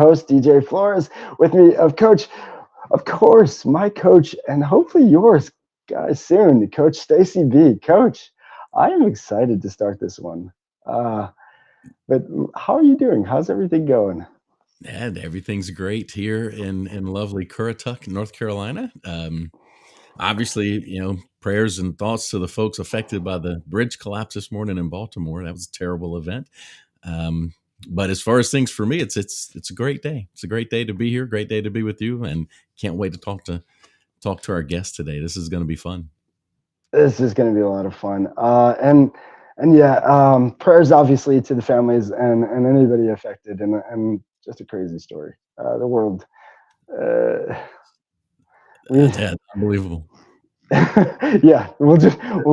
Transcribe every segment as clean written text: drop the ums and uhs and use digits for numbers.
host, DJ Flores. With me, of course, my coach, and hopefully yours, guys, soon, Coach Stacey B. Coach, I am excited to start this one. But how are you doing? How's everything going? And everything's great here in lovely Currituck, North Carolina. Obviously, prayers and thoughts to the folks affected by the bridge collapse this morning in Baltimore. That was a terrible event. But as far as things for me, it's a great day. It's a great day to be here. Great day to be with you, and can't wait to talk to our guest today. This is going to be fun. This is going to be a lot of fun. Prayers obviously to the families and anybody affected, and just a crazy story. The world. Yeah, unbelievable. Yeah, we'll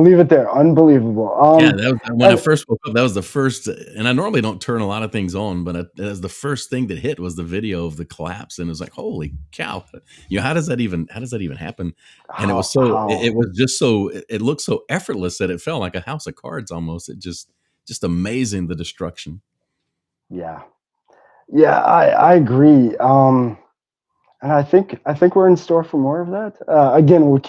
leave it there. Unbelievable. When I first woke up, that was the first, and I normally don't turn a lot of things on, but as the first thing that hit was the video of the collapse, and it was like, holy cow! How does that even happen? And it was it looked so effortless that it felt like a house of cards almost. It just amazing, the destruction. Yeah, I agree. And I think we're in store for more of that. Again, we'll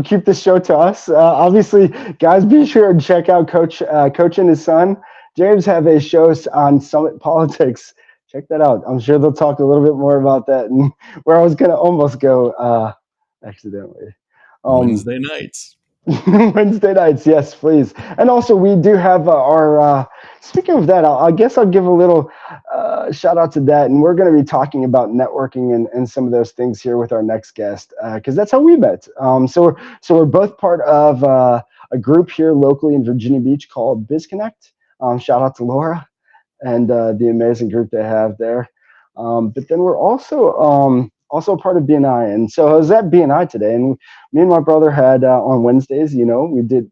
keep this show to us. Obviously, guys, be sure and check out Coach and his son James have a show on Summit Politics. Check that out. I'm sure they'll talk a little bit more about that and where I was going to almost go accidentally. Wednesday nights. Wednesday nights, yes, please. And also, we do have our. Speaking of that, I guess I'll give a little shout out to that, and we're going to be talking about networking and some of those things here with our next guest, because that's how we met. So we're both part of a group here locally in Virginia Beach called BizConnect. Shout out to Laura and the amazing group they have there. But then we're also part of BNI. And so I was at BNI today, and me and my brother had on Wednesdays, we did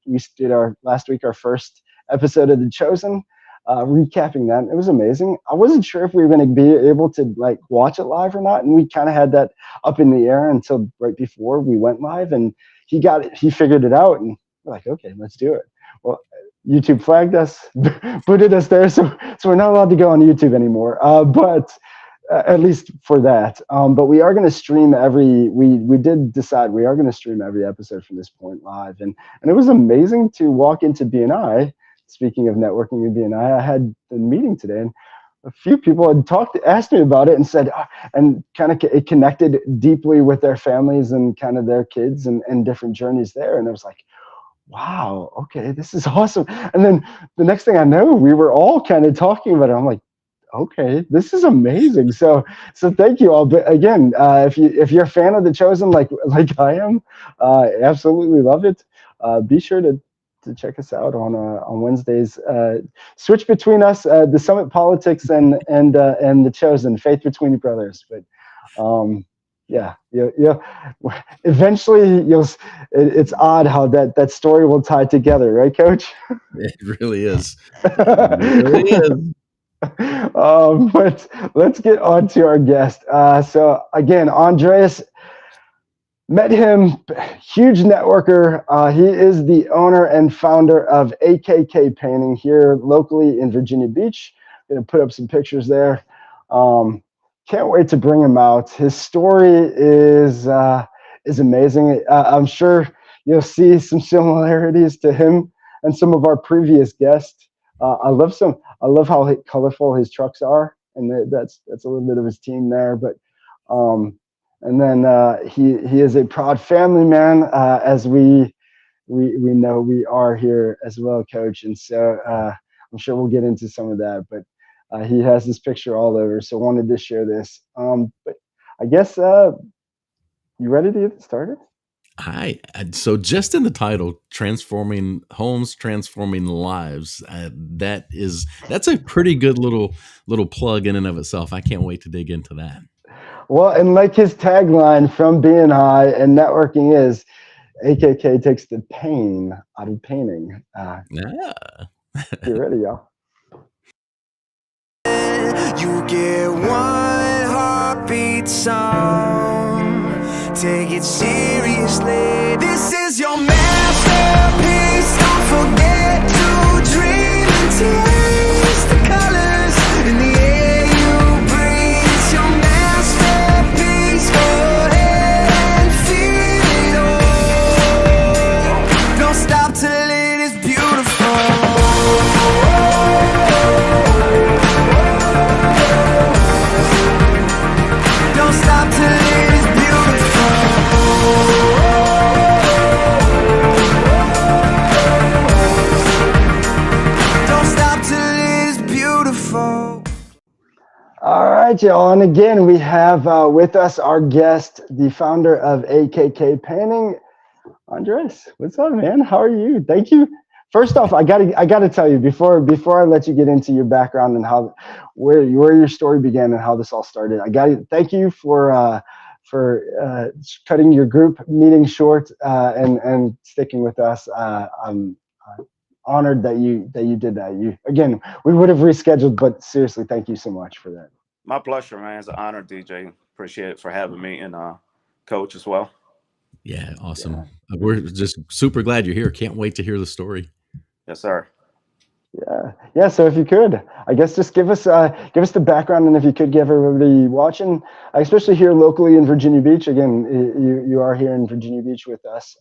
our last week, our first episode of The Chosen, recapping that. It was amazing. I wasn't sure if we were going to be able to watch it live or not. And we kind of had that up in the air until right before we went live, and he figured it out, and we're like, okay, let's do it. Well, YouTube flagged us, booted us there. So we're not allowed to go on YouTube anymore. But at least for that. But we are going to stream we did decide we are going to stream every episode from this point live. And it was amazing to walk into BNI. Speaking of networking in BNI, I had a meeting today, and a few people had asked me about it and said, and kind of it connected deeply with their families and kind of their kids and different journeys there. And it was like, wow, okay, this is awesome. And then the next thing I know, we were all kind of talking about it. I'm like, okay, this is amazing. So thank you all. But again, if you're a fan of The Chosen, like I am, absolutely love it. Be sure to check us out on Wednesdays. Switch between us, the Summit Politics and The Chosen, faith between the brothers. But yeah. Eventually, it's odd how that story will tie together, right, Coach? It really is. It really is. But let's get on to our guest. So again, Andres, met him, huge networker. He is the owner and founder of AKK Painting here locally in Virginia Beach. Gonna put up some pictures there. Can't wait to bring him out. His story is amazing. I'm sure you'll see some similarities to him and some of our previous guests. I love how colorful his trucks are, and that's a little bit of his team there. But and then he is a proud family man, as we know we are here as well, Coach. And so I'm sure we'll get into some of that. But he has this picture all over, so wanted to share this. But I guess you ready to get started? So just in the title, transforming homes, transforming lives, that's a pretty good little plug in and of itself. I can't wait to dig into that. Well, and like his tagline from BNI and networking is, AKK takes the pain out of painting. You ready, y'all? You get one heartbeat song. Take it seriously. This is your masterpiece. Don't forget to dream and taste the colors in the air you breathe. It's your masterpiece. right, y'all. And again, we have with us our guest, the founder of AKK Painting, Andres. What's up, man? How are you? Thank you. First off, I gotta tell you before I let you get into your background and how where your story began and how this all started. I got to thank you for cutting your group meeting short and sticking with us. I'm honored that you did that. You again, we would have rescheduled, but seriously, thank you so much for that. My pleasure, man. It's an honor, DJ. Appreciate it for having me and Coach as well. Yeah, Yeah. awesome. We're just super glad you're here. Can't wait to hear the story. Yes, sir. Yeah. So if you could, I guess just give us the background, and if you could give everybody watching, especially here locally in Virginia Beach. Again, you are here in Virginia Beach with us.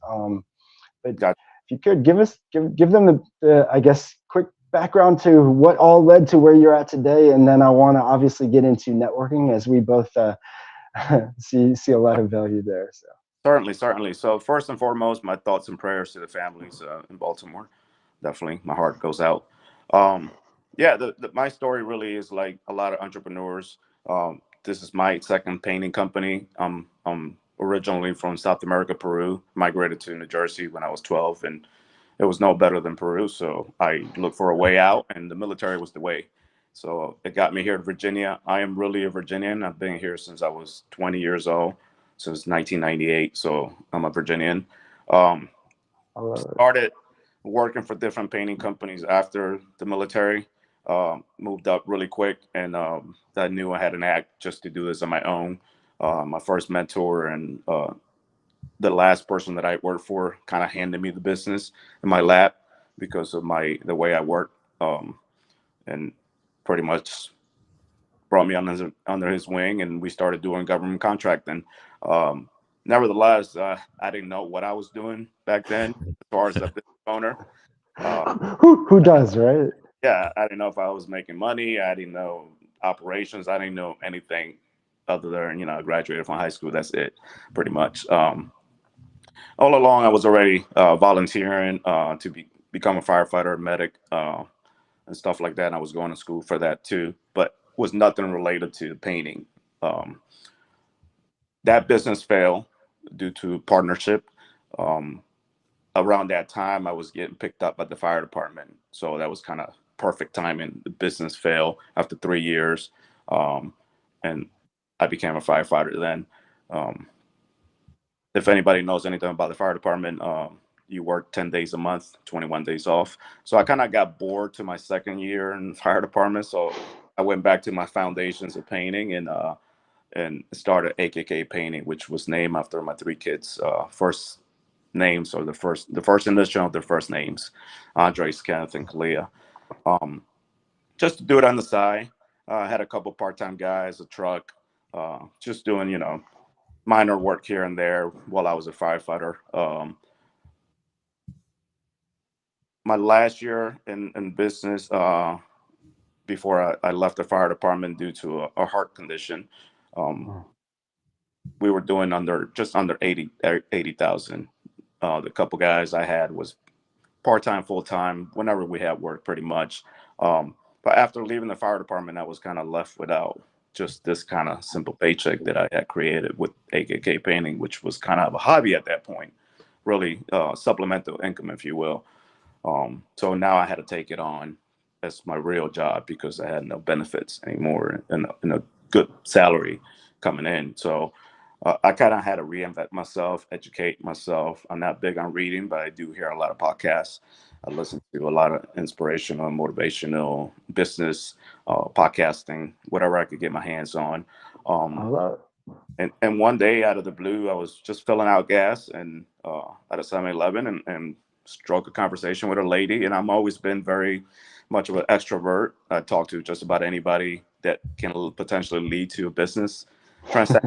But Got if you could give them the I guess quick background to what all led to where you're at today, and then I want to obviously get into networking as we both see a lot of value there. So certainly. So first and foremost, my thoughts and prayers to the families in Baltimore. Definitely, my heart goes out. Um, yeah, my story really is like a lot of entrepreneurs. This is my second painting company. I'm originally from South America, Peru. Migrated to New Jersey when I was 12, and it was no better than Peru. So I looked for a way out, and the military was the way. So it got me here to Virginia. I am really a Virginian. I've been here since I was 20 years old, since 1998. So I'm a Virginian. Um, I love it. Started working for different painting companies after the military. Moved up really quick, and I knew I had an act just to do this on my own. My first mentor and the last person that I worked for kind of handed me the business in my lap because of the way I work, and pretty much brought me under his wing, and we started doing government contracting. Um, Nevertheless, I didn't know what I was doing back then as far as a business owner. Uh, Who does, right? yeah, I didn't know if I was making money. I didn't know operations. I didn't know anything other than I graduated from high school. That's it, pretty much. All along, I was already volunteering to become a firefighter, medic, and stuff like that. And I was going to school for that too, but was nothing related to painting. Um, that business failed due to partnership. Um, Around that time, I was getting picked up by the fire department, so that was kind of perfect timing. The business failed after 3 years, um, and I became a firefighter then. Um, if anybody knows anything about the fire department, you work 10 days a month, 21 days off. So I kind of got bored to my second year in the fire department. So I went back to my foundations of painting and started AKK Painting, which was named after my three kids' first names, or the first initial of their first names, Andres, Kenneth, and Kalia. Um, just to do it on the side. I had a couple part-time guys, a truck, just doing minor work here and there while I was a firefighter. My last year in business, before I left the fire department due to a heart condition, um, we were doing just under 80,000. The couple guys I had was part-time, full-time, whenever we had work, pretty much. But after leaving the fire department, I was kind of left without just this kind of simple paycheck that I had created with AKK Painting, which was kind of a hobby at that point, really supplemental income, if you will. So now I had to take it on as my real job because I had no benefits anymore and a good salary coming in. So I kind of had to reinvent myself, educate myself. I'm not big on reading, but I do hear a lot of podcasts. I listen to a lot of inspirational, motivational, business, podcasting, whatever I could get my hands on. I Um, love and one day out of the blue, I was just filling out gas and at a 7-Eleven and struck a conversation with a lady. And I've always been very much of an extrovert. I talk to just about anybody that can potentially lead to a business transaction.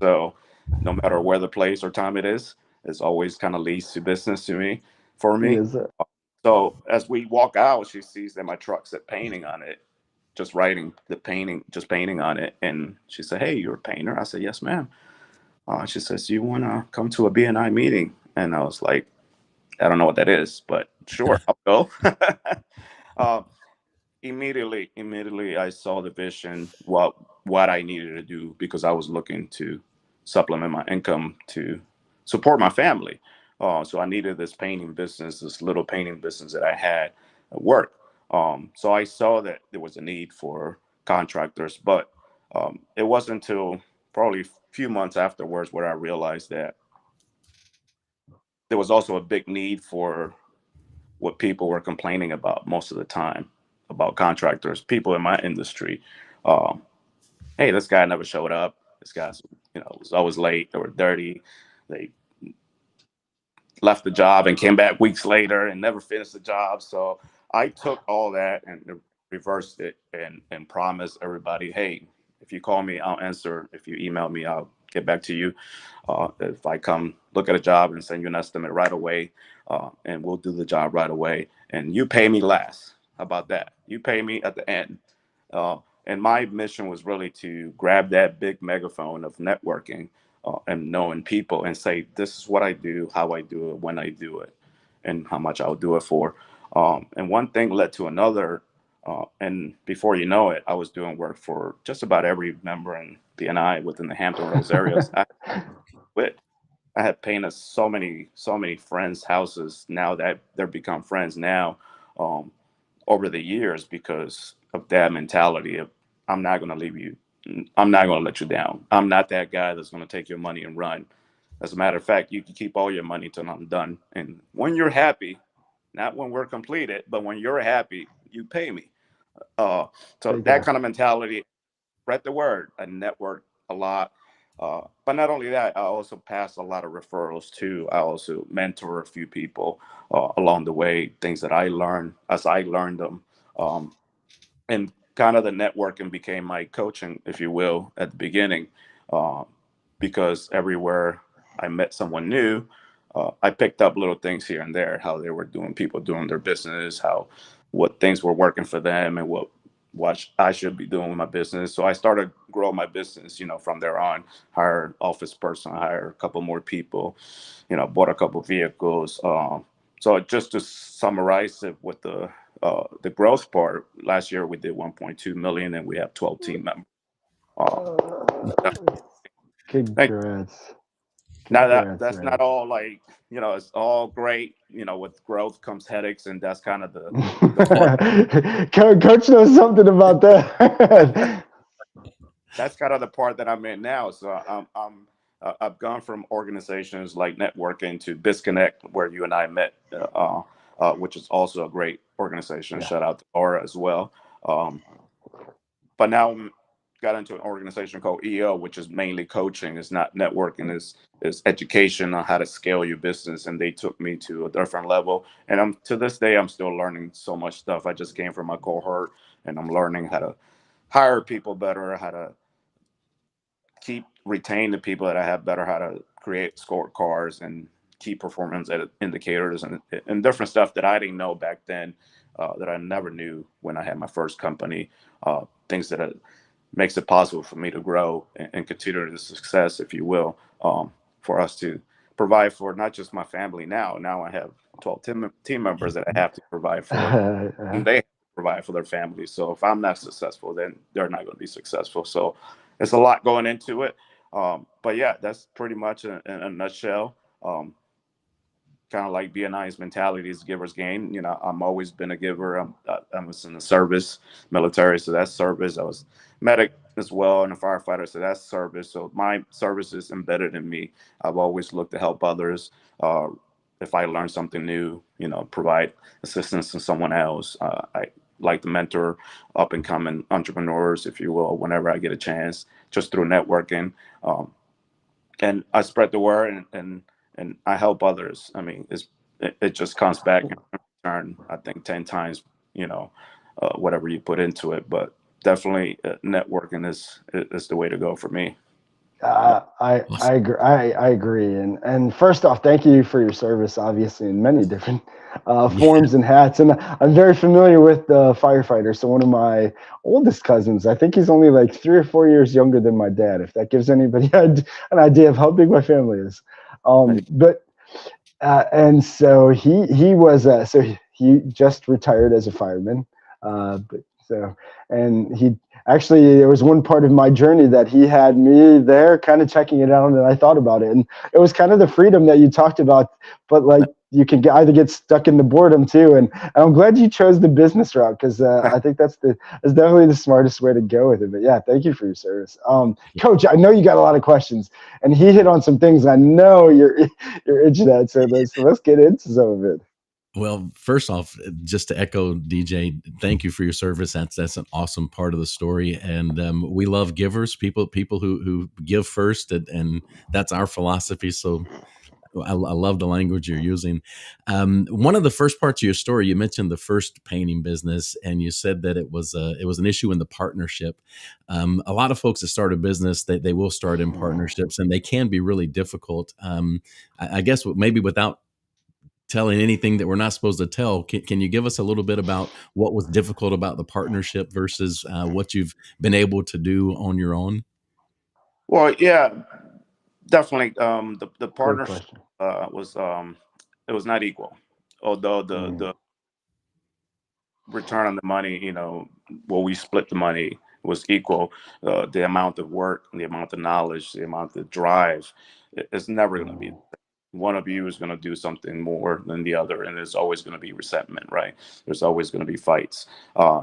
it. So no matter where the place or time it is, it's always kind of leads to business to me, for me. Yes, sir. So as we walk out, she sees that my truck said painting on it, just writing the painting, just painting on it. And she said, "Hey, you're a painter?" I said, "Yes, ma'am." She says, "You want to come to a BNI meeting?" And I was like, "I don't know what that is, but sure, I'll go." uh, Immediately I saw the vision, what I needed to do, because I was looking to supplement my income to support my family. So I needed this painting business, this little painting business that I had at work. So I saw that there was a need for contractors, but it wasn't until probably a few months afterwards where I realized that there was also a big need for what people were complaining about most of the time about contractors, people in my industry. Um, hey, this guy never showed up. This guy's, was always late. They were dirty. They left the job and came back weeks later and never finished the job. So I took all that and reversed it and promised everybody, hey, if you call me, I'll answer. If you email me, I'll get back to you. If I come look at a job and send you an estimate right away, and we'll do the job right away. And you pay me last. How about that? You pay me at the end. And my mission was really to grab that big megaphone of networking and knowing people and say, this is what I do, how I do it, when I do it, and how much I'll do it for. And one thing led to another. And before you know it, I was doing work for just about every member in BNI within the Hampton Roads areas. I had painted so many friends' houses now that they're become friends now, over the years, because of that mentality of, I'm not going to leave you. I'm not going to let you down. I'm not that guy that's going to take your money and run. As a matter of fact, you can keep all your money till I'm done. And when you're happy, not when we're completed, but when you're happy, you pay me. So that kind of mentality, spread the word. I network a lot. But not only that, I also pass a lot of referrals too. I also mentor a few people along the way, things that I learned as I learned them. And kind of the networking became my coaching, if you will, at the beginning, uh, because everywhere I met someone new, I picked up little things here and there, how they were doing, people doing their business, how what things were working for them, and what I should be doing with my business. So I started grow my business, from there on. Hire office person, hire a couple more people, bought a couple vehicles. So just to summarize it with the growth part, last year we did 1.2 million, and we have 12 team members. Congrats. Now Congrats, that's man. not all like, it's all great. With growth comes headaches, and that's kind of the Coach knows something about that. that's kind of the part that I'm in now. So I've gone from organizations like networking to Disconnect, where you and I met, which is also a great organization. Yeah. Shout out to Aura as well. But now got into an organization called EO, which is mainly coaching. It's not networking. Is education on how to scale your business. And they took me to a different level. And to this day, I'm still learning so much stuff. I just came from my cohort, and I'm learning how to hire people better, how to retain the people that I have better, how to create scorecards and key performance indicators and different stuff that I didn't know back then, that I never knew when I had my first company. Things that makes it possible for me to grow and continue the success, if you will, for us to provide for not just my family now. Now I have 12 team members that I have to provide for, and they have to provide for their families. So if I'm not successful, then they're not going to be successful. So it's a lot going into it. But yeah, that's pretty much in a nutshell. Kind of like BNI's mentality is giver's gain. I'm always been a giver. I was in the service, military, so that's service. I was medic as well, and a firefighter, so that's service. So my service is embedded in me. I've always looked to help others. If I learn something new, provide assistance to someone else. I like to mentor up and coming entrepreneurs, if you will, whenever I get a chance, just through networking. And I spread the word and I help others. I mean, it just comes back in return, I think 10 times, whatever you put into it. But definitely networking is the way to go for me. I agree. I agree. And first off, thank you for your service, obviously, in many different forms and hats. And I'm very familiar with the Firefighter. So one of my oldest cousins, I think he's only like 3 or 4 years younger than my dad, if that gives anybody an idea of how big my family is. And so he was, so he just retired as a fireman. But So, and he actually, there was one part of my journey that he had me there kind of checking it out, and I thought about it. And it was kind of the freedom that you talked about, but like you can either get stuck in the boredom too. And I'm glad you chose the business route, because I think that's definitely the smartest way to go with it. But yeah, thank you for your service. Coach, I know you got a lot of questions, and he hit on some things I know you're itching at. So let's get into some of it. Well, first off, just to echo DJ, thank you for your service. That's an awesome part of the story, and we love givers, people who give first, and that's our philosophy. So I love the language you're using. One of the first parts of your story, you mentioned the first painting business, and you said that it was an issue in the partnership. A lot of folks that start a business, they will start in partnerships, and they can be really difficult. I guess maybe without telling anything that we're not supposed to tell, can you give us a little bit about what was difficult about the partnership versus what you've been able to do on your own? Well, yeah, definitely. The Great partnership question. was it was not equal, although the return on the money, we split the money was equal. The amount of work, the amount of knowledge, the amount of drive, it's never going to be. One of you is going to do something more than the other, and there's always going to be resentment, right? There's always going to be fights.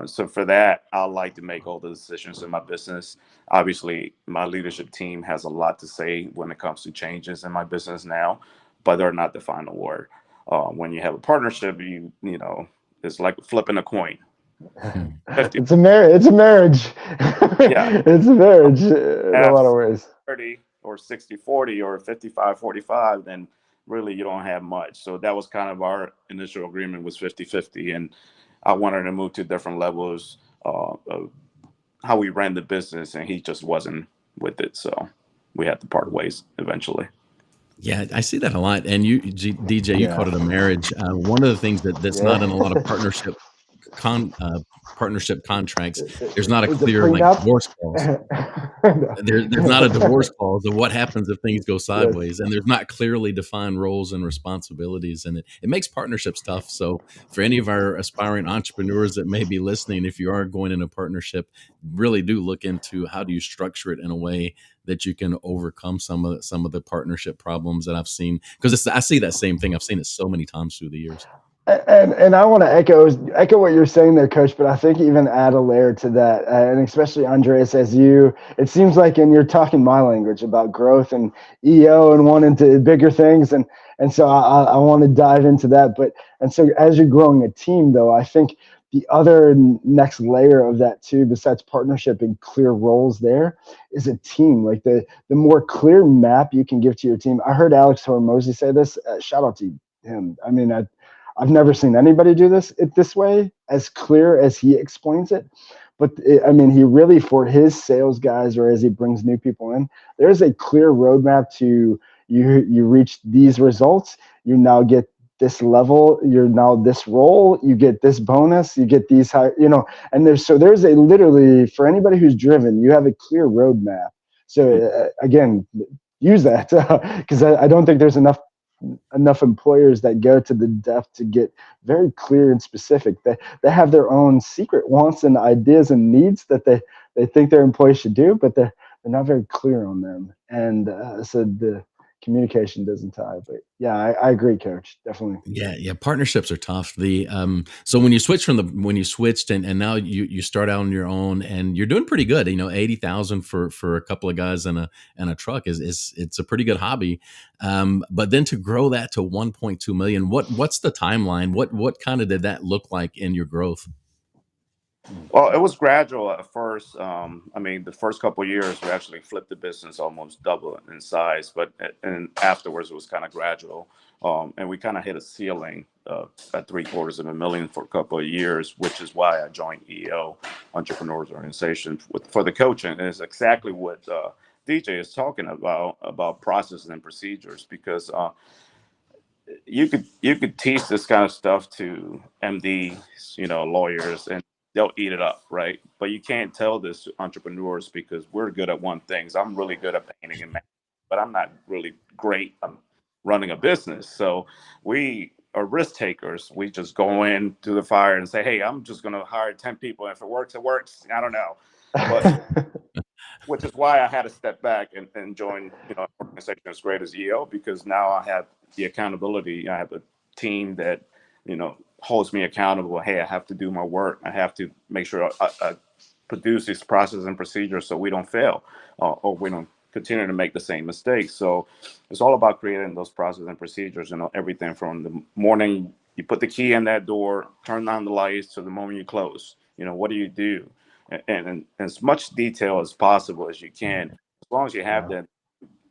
So for that, I like to make all the decisions in my business. Obviously, my leadership team has a lot to say when it comes to changes in my business now, but they're not the final word. When you have a partnership, it's like flipping a coin. 50, It's a marriage. It's a marriage. yeah, It's a marriage in a have lot of ways. 30 or 60-40 or 55-45, then really you don't have much. So that was kind of our initial agreement, was 50-50. And I wanted to move to different levels of how we ran the business, and he just wasn't with it. So we had to part ways eventually. Yeah, I see that a lot. And DJ, you Yeah. called it a marriage. One of the things that's not in a lot of Yeah. con partnership contracts, there's not a Is it clear like prenup? divorce clause. There's not a divorce clause of what happens if things go Yes. sideways, and there's not clearly defined roles and responsibilities, and it makes partnerships tough. So for any of our aspiring entrepreneurs that may be listening, if you are going in a partnership, really do look into how do you structure it in a way that you can overcome some of the partnership problems that I've seen, because I see that same thing. I've seen it so many times through the years. And I want to echo what you're saying there, Coach. But I think even add a layer to that, and especially Andres, it seems like, and you're talking my language about growth and EO and wanting to bigger things, and so I want to dive into that. And so as you're growing a team, though, I think the other next layer of that too, besides partnership and clear roles, there is a team. Like the more clear map you can give to your team. I heard Alex Hormozy say this. Shout out to him. I mean, I've never seen anybody do it this way, as clear as he explains it. But I mean, he really, for his sales guys, or as he brings new people in, there's a clear roadmap to you reach these results. You now get this level. You're now this role. You get this bonus. You get these high, and there's a literally, for anybody who's driven, you have a clear roadmap. So again, use that, because I don't think there's enough employers that go to the depth to get very clear and specific. They have their own secret wants and ideas and needs that they think their employees should do, but they're not very clear on them. And so the communication doesn't tie. But yeah, I agree, Coach. Definitely. Yeah, partnerships are tough. So when you switched and now you start out on your own and you're doing pretty good. 80,000 for a couple of guys and a truck it's a pretty good hobby. But then to grow that to 1.2 million, what's the timeline? What kind of did that look like in your growth? Well, it was gradual at first. The first couple of years, we actually flipped the business, almost double in size, and afterwards it was kind of gradual. And we kind of hit a ceiling at $750,000 for a couple of years, which is why I joined EO, Entrepreneurs Organization, for the coaching. And it's exactly what DJ is talking about processes and procedures, because you could teach this kind of stuff to MDs, lawyers, and they'll eat it up, right? But you can't tell this to entrepreneurs, because we're good at one thing. I'm really good at painting and managing, but I'm not really great at running a business. So we are risk takers. We just go in to the fire and say, hey, I'm just going to hire 10 people. If it works, it works. I don't know. But which is why I had to step back and join, an organization as great as EO, because now I have the accountability. I have a team that, holds me accountable. Hey, I have to do my work. I have to make sure I produce these processes and procedures so we don't fail, or we don't continue to make the same mistakes. So it's all about creating those processes and procedures, everything from the morning you put the key in that door, turn on the lights, to the moment you close. What do you do? And as much detail as possible as you can. As long as you have that,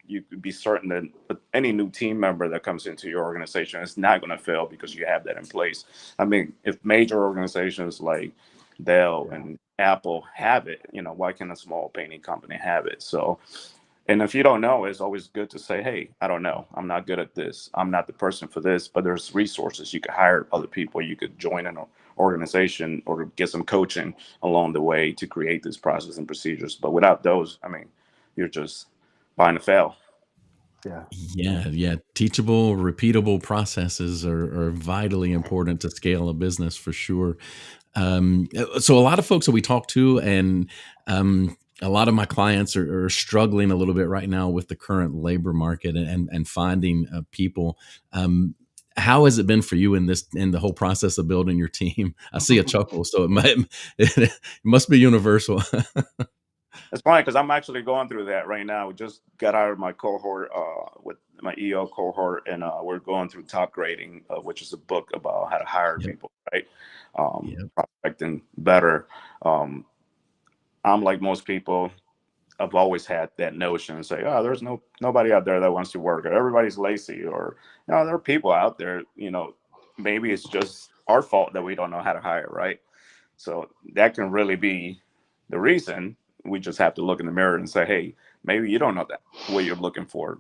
you could be certain that any new team member that comes into your organization is not going to fail because you have that in place. I mean, if major organizations like Dell and Apple have it, why can't a small painting company have it? So, and if you don't know, it's always good to say, hey, I don't know. I'm not good at this. I'm not the person for this, but there's resources. You could hire other people. You could join an organization or get some coaching along the way to create this process and procedures. But without those, I mean, you're just bound to fail. Yeah. Teachable, repeatable processes are vitally important to scale a business, for sure. So a lot of folks that we talk to, and a lot of my clients are struggling a little bit right now with the current labor market and finding people. How has it been for you in the whole process of building your team? I see a chuckle, so it must be universal. It's funny because I'm actually going through that right now. We just got out of my cohort with my EO cohort, and we're going through Top Grading, which is a book about how to hire people, right? Prospecting better. I'm like most people. I've always had that notion and say, oh, there's nobody out there that wants to work, or everybody's lazy, or there are people out there. Maybe it's just our fault that we don't know how to hire, right? So that can really be the reason. We just have to look in the mirror and say, hey, maybe you don't know that what you're looking for,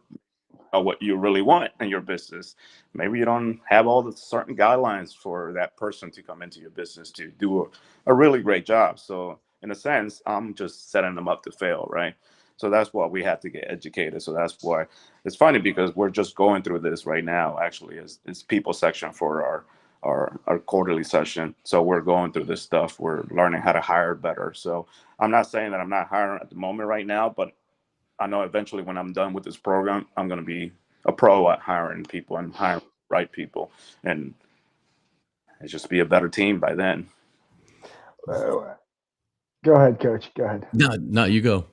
or what you really want in your business. Maybe you don't have all the certain guidelines for that person to come into your business to do a really great job. So in a sense, I'm just setting them up to fail, right? So that's why we have to get educated. So that's why it's funny, because we're just going through this right now. Actually, it's people section for our quarterly session. So we're going through this stuff. We're learning how to hire better. So I'm not saying that I'm not hiring at the moment right now, but I know eventually when I'm done with this program, I'm going to be a pro at hiring people and hiring the right people, and it's just be a better team by then. Go ahead, Coach. Go ahead. No, you go.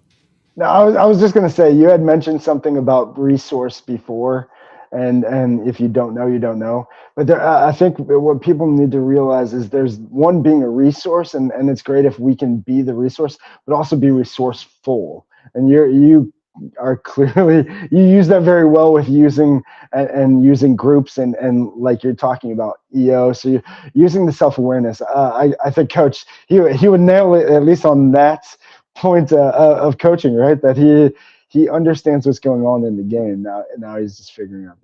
No, I was just going to say, you had mentioned something about resource before, and if you don't know, you don't know. But I think what people need to realize is there's one, being a resource, and it's great if we can be the resource, but also be resourceful. And you are clearly, you use that very well with using and using groups and like you're talking about EO. So you're using the self-awareness. I think Coach, he would nail it, at least on that point of coaching, right? That he understands what's going on in the game now he's just figuring out,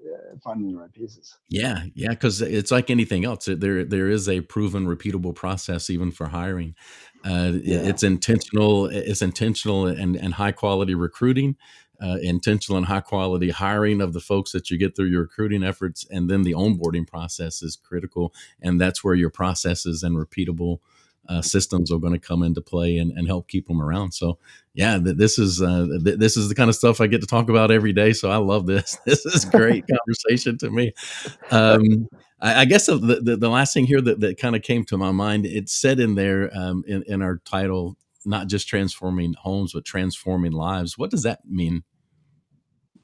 finding the right pieces. Yeah, because it's like anything else. There is a proven, repeatable process even for hiring. It's intentional. It's intentional and high quality recruiting, intentional and high quality hiring of the folks that you get through your recruiting efforts, and then the onboarding process is critical, and that's where your processes and repeatable systems are going to come into play and help keep them around. So, this is the kind of stuff I get to talk about every day. So I love this. This is great conversation to me. I guess the last thing here that kind of came to my mind, it said in there in our title, not just transforming homes, but transforming lives. What does that mean?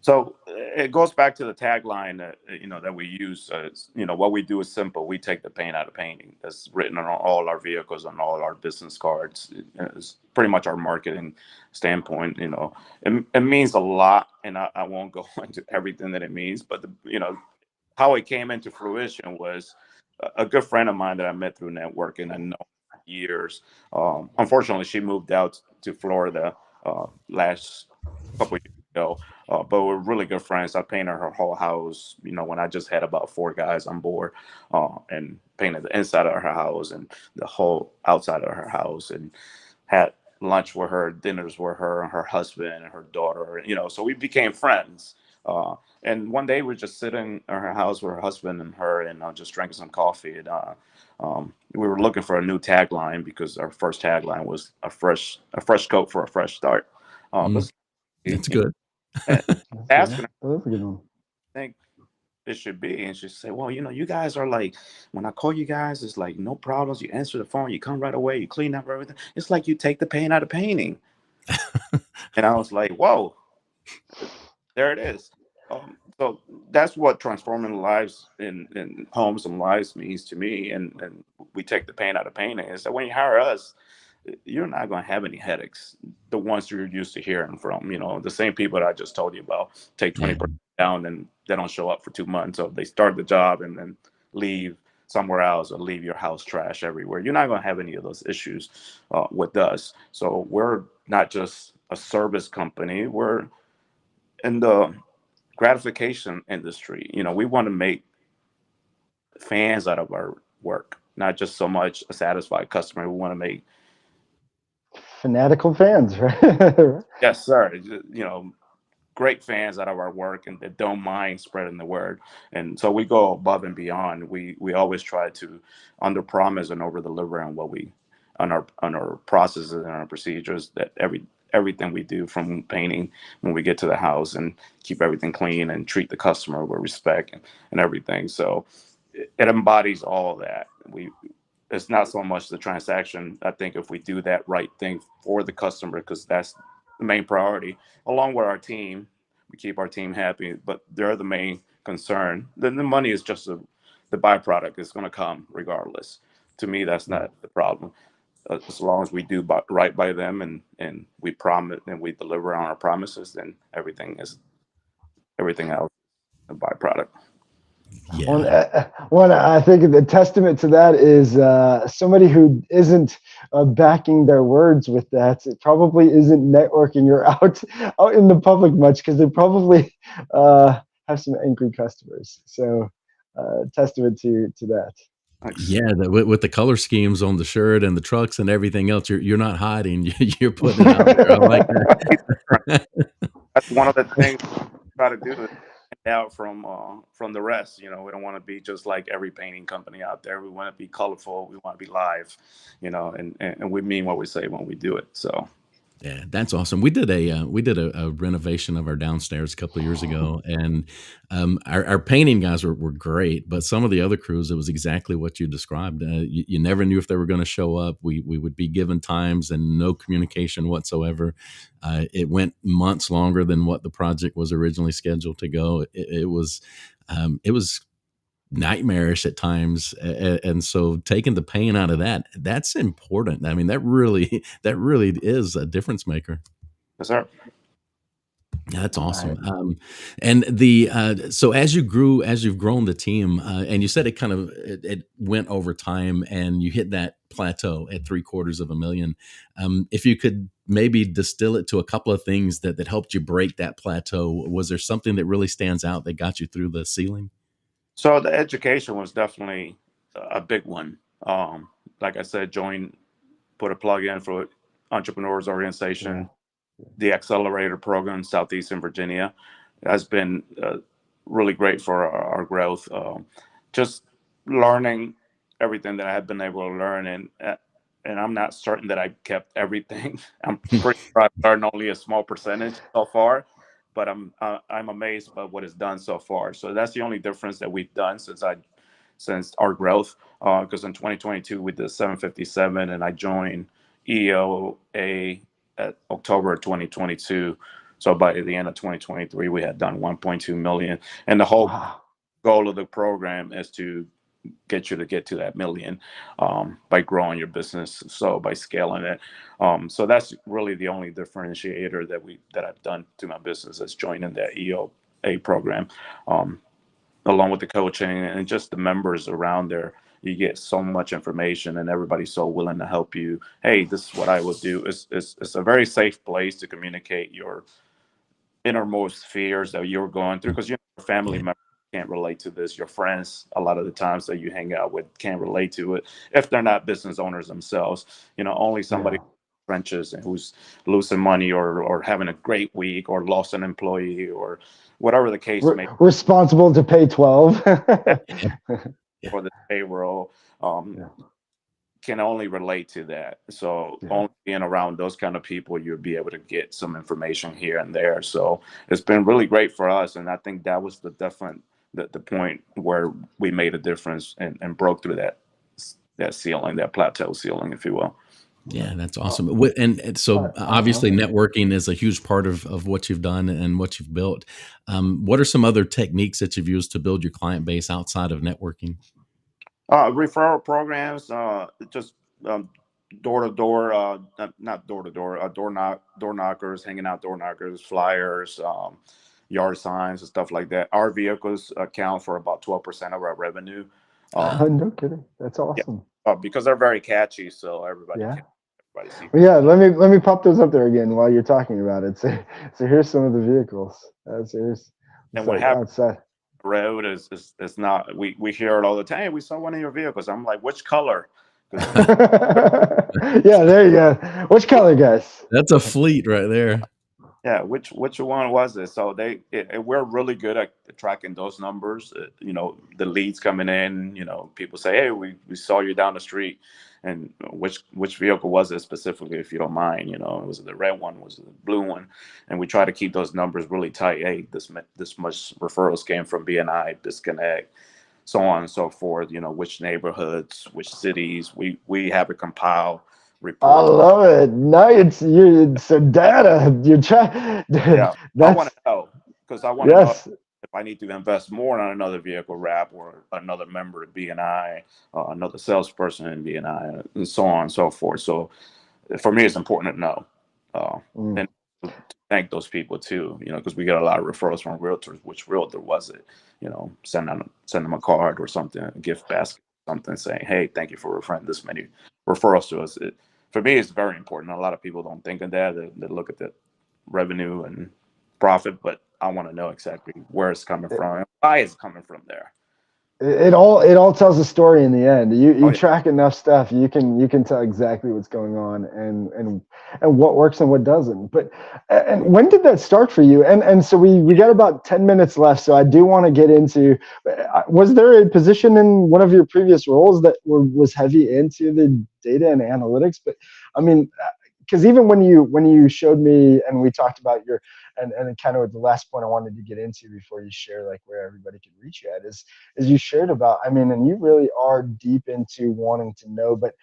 So it goes back to the tagline that we use. What we do is simple. We take the pain out of painting. That's written on all our vehicles, on all our business cards. It's pretty much our marketing standpoint. It means a lot, and I won't go into everything that it means. But how it came into fruition was a good friend of mine that I met through networking. I know years. Unfortunately, she moved out to Florida last couple of years ago. But we're really good friends. I painted her whole house, when I just had about 4 guys on board, and painted the inside of her house and the whole outside of her house, and had lunch with her, dinners with her and her husband and her daughter. So we became friends. And one day we're just sitting in her house with her husband and her, and just drinking some coffee. And we were looking for a new tagline because our first tagline was a fresh coat for a fresh start. But That's good. and That's asking her, a good one. I think it should be, and she said, "Well, you guys are like, when I call you guys, it's like no problems. You answer the phone, you come right away, you clean up everything. It's like you take the paint out of painting." And I was like, "Whoa, there it is." So that's what transforming lives in homes and lives means to me. And we take the pain out of painting. Is that when you hire us, you're not going to have any headaches. The ones you're used to hearing from, the same people that I just told you about, take 20% down and they don't show up for 2 months. So they start the job and then leave somewhere else or leave your house trash everywhere. You're not going to have any of those issues with us. So we're not just a service company. We're in the gratification industry. We want to make fans out of our work, not just so much a satisfied customer. We want to make fanatical fans, right? yes, sir. Great fans out of our work and that don't mind spreading the word. And so we go above and beyond. We always try to under promise and over deliver on what we on our processes and our procedures, that everything we do, from painting when we get to the house, and keep everything clean and treat the customer with respect and everything. So it embodies all of that. It's not so much the transaction. I think if we do that right thing for the customer, because that's the main priority, along with our team, we keep our team happy, but they're the main concern. Then the money is just the byproduct. It's going to come regardless. To me, that's not the problem. As long as we do right by them and we promise and we deliver on our promises, then everything else a byproduct. Yeah. One, I think the testament to that is somebody who isn't backing their words with that. It probably isn't networking or out in the public much, because they probably have some angry customers. So testament to that. Yeah, with the color schemes on the shirt and the trucks and everything else, you're not hiding. You're putting it out there. I like that. That's one of the things we try to do, to stand out from the rest. We don't want to be just like every painting company out there. We want to be colorful. We want to be live, and we mean what we say when we do it. So. Yeah, that's awesome. We did a renovation of our downstairs a couple of years ago, and our painting guys were great, but some of the other crews, it was exactly what you described. You never knew if they were going to show up. We would be given times and no communication whatsoever. It went months longer than what the project was originally scheduled to go. It was nightmarish at times, and so taking the pain out of that's important. I mean, that really is a difference maker. Yes, sir. That's awesome. And the so as you've grown the team, and you said it went over time, and you hit that plateau at $750,000. If you could maybe distill it to a couple of things that helped you break that plateau, was there something that really stands out that got you through the ceiling? So the education was definitely a big one. Like I said, put a plug in for Entrepreneurs Organization, the Accelerator Program, Southeastern Virginia, has been really great for our growth. Just learning everything that I have been able to learn, and I'm not certain that I kept everything. I'm pretty sure I've learned only a small percentage so far. But I'm amazed by what it's done so far. So that's the only difference that we've done since our growth. Because in 2022 we did 757, and I joined EOA at October 2022. So by the end of 2023, we had done 1.2 million, and the whole goal of the program is to get to that million by growing your business, so by scaling it. So that's really the only differentiator that I've done to my business, is joining that EOA program, along with the coaching and just the members around there. You get so much information, and everybody's so willing to help you. Hey, this is what I would do. It's a very safe place to communicate your innermost fears that you're going through, because your family members can't relate to this. Your friends, a lot of the times that you hang out with, can't relate to it if they're not business owners themselves. Only somebody trenches and who's losing money or having a great week or lost an employee or whatever the case may be. Responsible to pay 12. For the payroll. Yeah. Can only relate to that. So only being around those kind of people, you'll be able to get some information here and there. So it's been really great for us. And I think that was the point where we made a difference and broke through that ceiling, that plateau ceiling, if you will. Yeah, that's awesome. And so obviously networking is a huge part of what you've done and what you've built. What are some other techniques that you've used to build your client base outside of networking? Referral programs, just door to door, not door to door, door knockers, hanging out door knockers, flyers, yard signs and stuff like that. Our vehicles account for about 12% of our revenue. No kidding. That's awesome. Yeah, because they're very catchy, so everybody can. See. Yeah, let me pop those up there again while you're talking about it. So here's some of the vehicles. And what happens outside road is not, we hear it all the time. Hey, we saw one of your vehicles. I'm like, which color? Yeah, there you go. Which color, guys? That's a fleet right there. Yeah, which one was it? So we're really good at tracking those numbers. The leads coming in. People say, "Hey, we saw you down the street," and which vehicle was it specifically, if you don't mind? Was it the red one? Was it the blue one? And we try to keep those numbers really tight. Hey, this much referrals came from BNI, Disconnect, so on and so forth. Which neighborhoods, which cities. We have it compiled. Report. I love it. No, it's data. You're trying. Yeah, I want to know, because I want to know if I need to invest more on another vehicle wrap or another member of BNI, another salesperson in BNI, and so on and so forth. So for me, it's important to know, and to thank those people too. Because we get a lot of referrals from realtors. Which realtor was it? Send them a card or something, a gift basket, something saying, "Hey, thank you for referring this many referrals to us." For me, it's very important. A lot of people don't think of that. They look at the revenue and profit, but I want to know exactly where it's coming from and why it's coming from there. It all tells a story in the end. You track enough stuff, you can tell exactly what's going on and what works and what doesn't. But and when did that start for you? And so we got about 10 minutes left, so I do want to get into, was there a position in one of your previous roles that was heavy into the data and analytics? But I mean, because even when you showed me and we talked about your and kind of the last point I wanted to get into before you share like where everybody can reach you at is you shared about, I mean, and you really are deep into wanting to know, but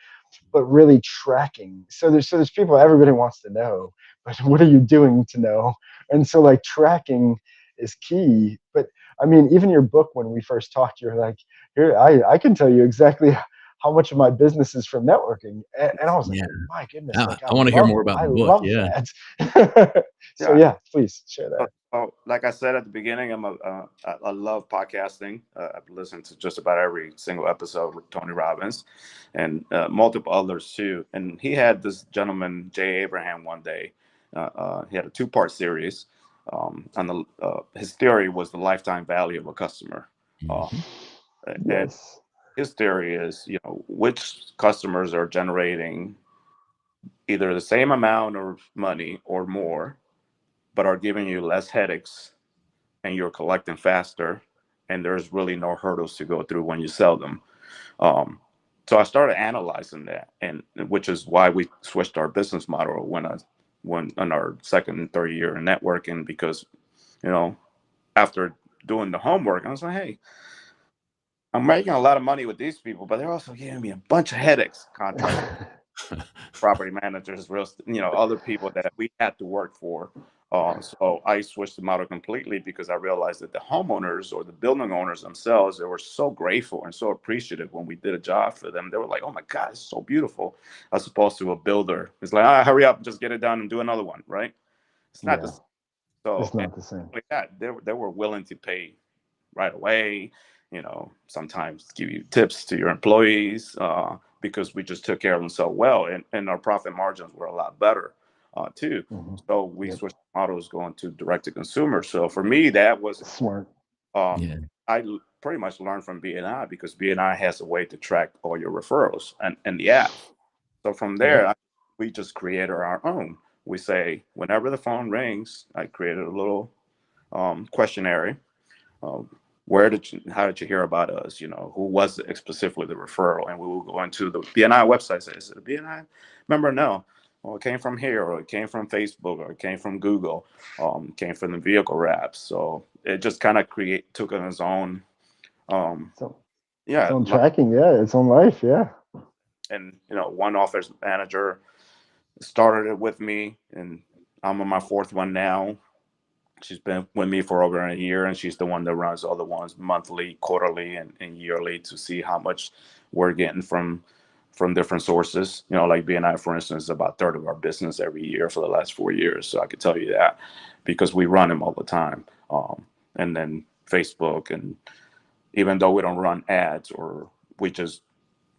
really tracking. So there's people, everybody wants to know, but what are you doing to know? And so like tracking is key. But I mean, even your book, when we first talked, you're like, here, I can tell you exactly how much of my business is from networking. And I was like, my goodness. I want to hear more about the book. That. So yeah, please share that. Like I said at the beginning, I love podcasting. I've listened to just about every single episode with Tony Robbins and multiple others too. And he had this gentleman, Jay Abraham, one day. He had a 2-part series. On his theory was the lifetime value of a customer. Yes. His theory is, which customers are generating either the same amount of money or more, but are giving you less headaches and you're collecting faster and there's really no hurdles to go through when you sell them. So I started analyzing that, and which is why we switched our business model when on our second and third year in networking, because, after doing the homework, I was like, hey, I'm making a lot of money with these people, but they're also giving me a bunch of headaches. Contractors, property managers, other people that we had to work for. So I switched the model completely because I realized that the homeowners or the building owners themselves, they were so grateful and so appreciative when we did a job for them. They were like, "Oh my God, it's so beautiful," as opposed to a builder. It's like, hurry up, just get it done and do another one, right? It's not the same. So it's not the same. Like that, they were willing to pay right away. Sometimes give you tips to your employees because we just took care of them so well, and our profit margins were a lot better too. So we switched models going to direct to consumer. So for me, that was smart. I pretty much learned from BNI because BNI has a way to track all your referrals and the app. So from there, we just created our own. We say, whenever the phone rings, I created a little questionnaire. How did you hear about us? You know, who was specifically the referral? And we will go into the BNI website. Say, is it a BNI member? No. Well, it came from here, or it came from Facebook, or it came from Google, came from the vehicle wraps. So it just kind of took on its own, So yeah, its own tracking, yeah, its own life, yeah. And you know, one office manager started it with me, and I'm on my fourth one now. She's been with me for over a year, and she's the one that runs all the ones monthly, quarterly, and yearly to see how much we're getting from different sources. You know, like BNI, for instance, is about a third of our business every year for the last 4 years. So I could tell you that because we run them all the time. And then Facebook, and even though we don't run ads, or we just,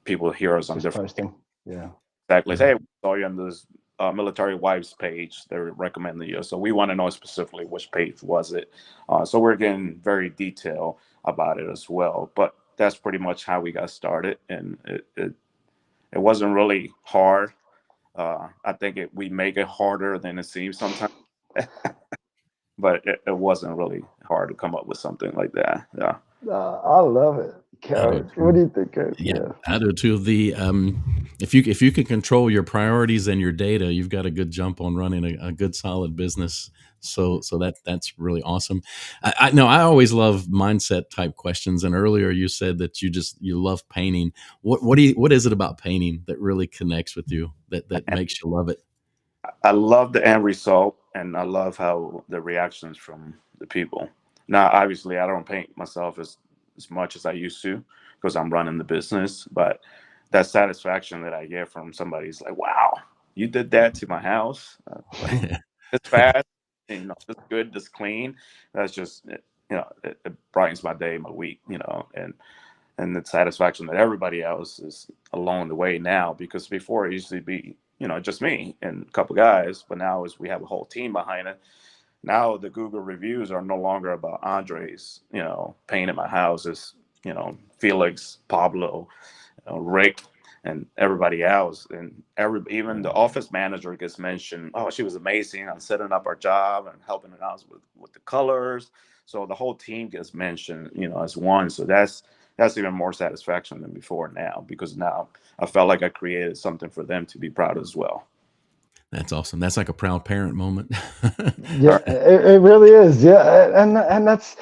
people hear us on Just different posting. Yeah. exactly. Hey, we saw you on this military wives page. They're recommending you. So we want to know specifically which page was it. So we're getting very detailed about it as well. But that's pretty much how we got started. And it wasn't really hard. I think we make it harder than it seems sometimes. But it wasn't really hard to come up with something like that. Yeah. I love it. Coach, what do you think, Coach? Yeah, I do too. If you can control your priorities and your data, you've got a good jump on running a good solid business. So that's really awesome. I know I always love mindset type questions. And earlier you said that you love painting. What is it about painting that really connects with you, that makes you love it? I love the end result, and I love how the reactions from the people. Now, obviously, I don't paint myself as much as I used to because I'm running the business, but that satisfaction that I get from somebody's like, "Wow, you did that to my house. It's fast, and, you know, it's good, it's clean." That's just, you know, it brightens my day, my week, you know, and the satisfaction that everybody else is along the way now, because before it used to be, you know, just me and a couple guys, but now we have a whole team behind it. Now the Google reviews are no longer about Andres, you know, painting my house. It's, you know, Felix, Pablo, Rick, and everybody else. And even the office manager gets mentioned. Oh, she was amazing on setting up our job and helping us with the colors. So the whole team gets mentioned, you know, as one. So that's even more satisfaction than before now, because now I felt like I created something for them to be proud as well. That's awesome. That's like a proud parent moment. Yeah, it really is. Yeah, and that's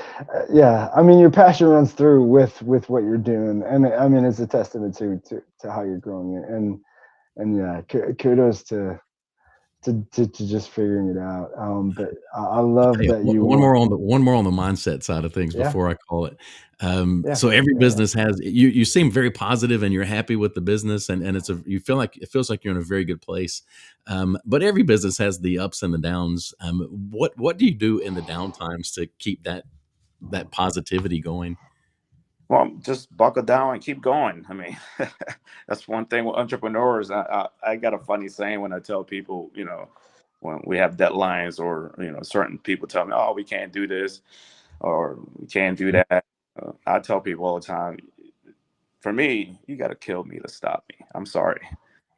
yeah. I mean, your passion runs through with what you're doing, and I mean, it's a testament to how you're growing it, and yeah, kudos to just figuring it out. But I love that you one more on the mindset side of things before I call it. So every business has you seem very positive and you're happy with the business, and it feels like you're in a very good place. But every business has the ups and the downs. What do you do in the down times to keep that positivity going? Well, just buckle down and keep going. I mean, that's one thing with entrepreneurs. I got a funny saying when I tell people, you know, when we have deadlines, or, you know, certain people tell me, oh, we can't do this or we can't do that. I tell people all the time, for me, you got to kill me to stop me. I'm sorry.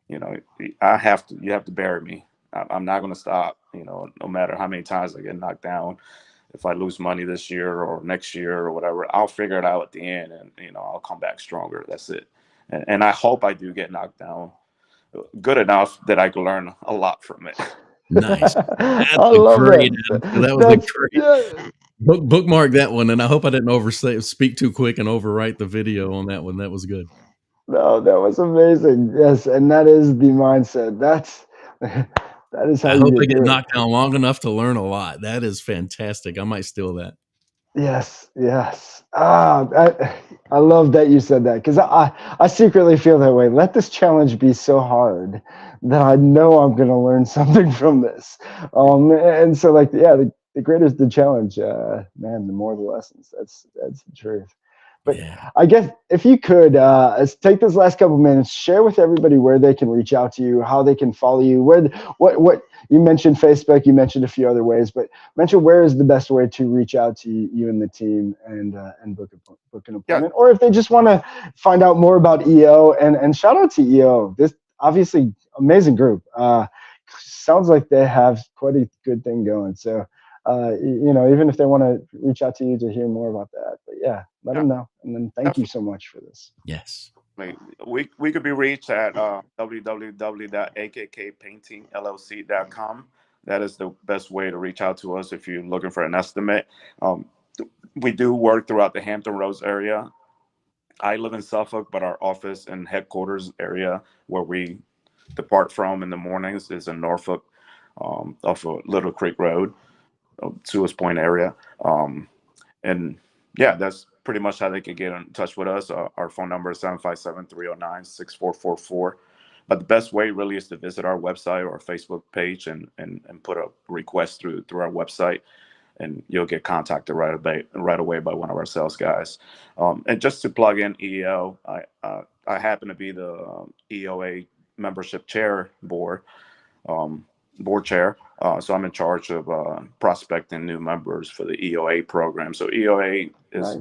You know, you have to bury me. I'm not going to stop, you know, no matter how many times I get knocked down. If I lose money this year or next year or whatever, I'll figure it out at the end, and, you know, I'll come back stronger. That's it. And I hope I do get knocked down good enough that I can learn a lot from it. Nice. I love that. That was a great bookmark that one, and I hope I didn't speak too quick and overwrite the video on that one. That was good. No, that was amazing. Yes, and that is the mindset. That is how I you hope I get get through knocked it. down long enough to learn a lot. That is fantastic. I might steal that. Yes, yes. I love that you said that, because I secretly feel that way. Let this challenge be so hard that I know I'm going to learn something from this. And so, like, yeah, the greater the challenge, man, the more the lessons. That's the truth. But Yeah. I guess if you could take this last couple minutes, share with everybody where they can reach out to you, how they can follow you, what you mentioned Facebook, you mentioned a few other ways, but mention where is the best way to reach out to you and the team and book an appointment, or if they just want to find out more about EO, and shout out to EO. This obviously amazing group. Sounds like they have quite a good thing going. So, even if they want to reach out to you to hear more about that, but yeah, let them know. And then thank you so much for this. Yes. We could be reached at www.akkpaintingllc.com. That is the best way to reach out to us if you're looking for an estimate. We do work throughout the Hampton Roads area. I live in Suffolk, but our office and headquarters area where we depart from in the mornings is in Norfolk, off of Little Creek Road, Sewers Point area. And yeah, that's pretty much how they can get in touch with us. Our phone number is 757-309-6444. But the best way really is to visit our website or our Facebook page and put a request through our website, and you'll get contacted right away by one of our sales guys. And just to plug in EO, I happen to be the EOA membership board chair. So I'm in charge of prospecting new members for the EOA program. So EOA is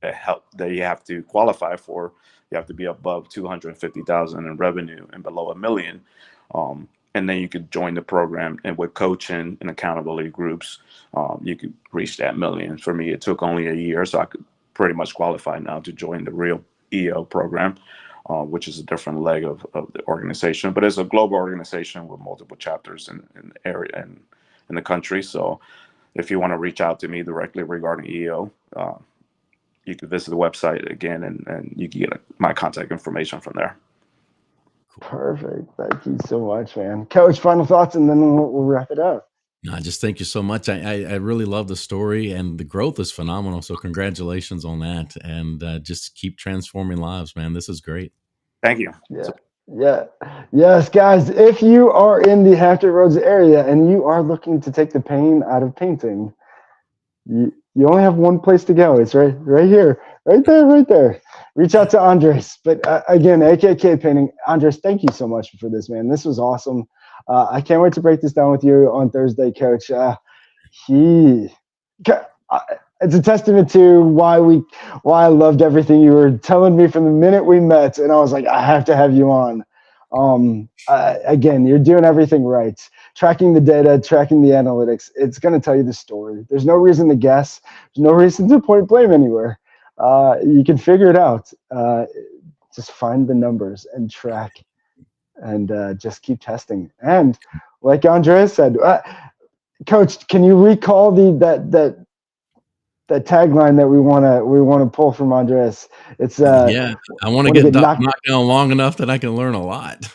a help that you have to qualify for. You have to be above 250,000 in revenue and below $1 million. And then you could join the program, and with coaching and accountability groups, you could reach that $1 million. For me, it took only a year, so I could pretty much qualify now to join the real EO program, which is a different leg of the organization. But it's a global organization with multiple chapters in the area and in the country. So if you want to reach out to me directly regarding EO, you can visit the website again, and you can get my contact information from there. Perfect. Thank you so much, man. Coach, final thoughts, and then we'll wrap it up. No, just thank you so much. I really love the story, and the growth is phenomenal. So congratulations on that, and just keep transforming lives, man. This is great. Thank you. Yes, guys. If you are in the Hampton Roads area and you are looking to take the pain out of painting, you only have one place to go. It's right here, right there. Reach out to Andres. But again, AKK Painting. Andres, thank you so much for this, man. This was awesome. I can't wait to break this down with you on Thursday, Coach. It's a testament to why I loved everything you were telling me from the minute we met, and I was like, I have to have you on. Again, you're doing everything right. Tracking the data, tracking the analytics. It's going to tell you the story. There's no reason to guess. There's no reason to point blame anywhere. You can figure it out. Just find the numbers and track, and just keep testing. And like Andres said, Coach, can you recall that tagline that we want to pull from Andres? It's I want to get knocked down long enough that I can learn a lot.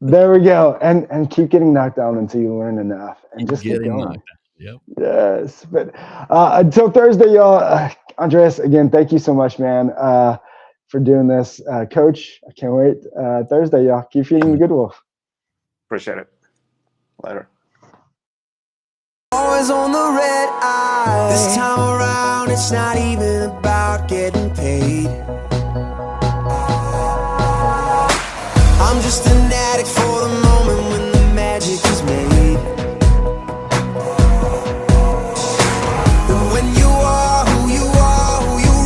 There we go, and keep getting knocked down until you learn enough, and just keep going. Yep. Yes, but until Thursday, y'all. Andres, again, thank you so much, man, for doing this. Coach, I can't wait. Thursday, y'all. Keep feeding the good wolf. Appreciate it. Later. Always on the red eye. This time around, it's not even about getting paid. I'm just an addict for the moment when the magic is made. And when you are who you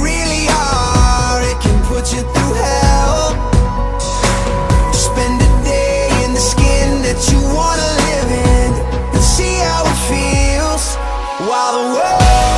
really are, it can put you through hell. Spend a day in the skin that you wanna live in, and see how it feels while the world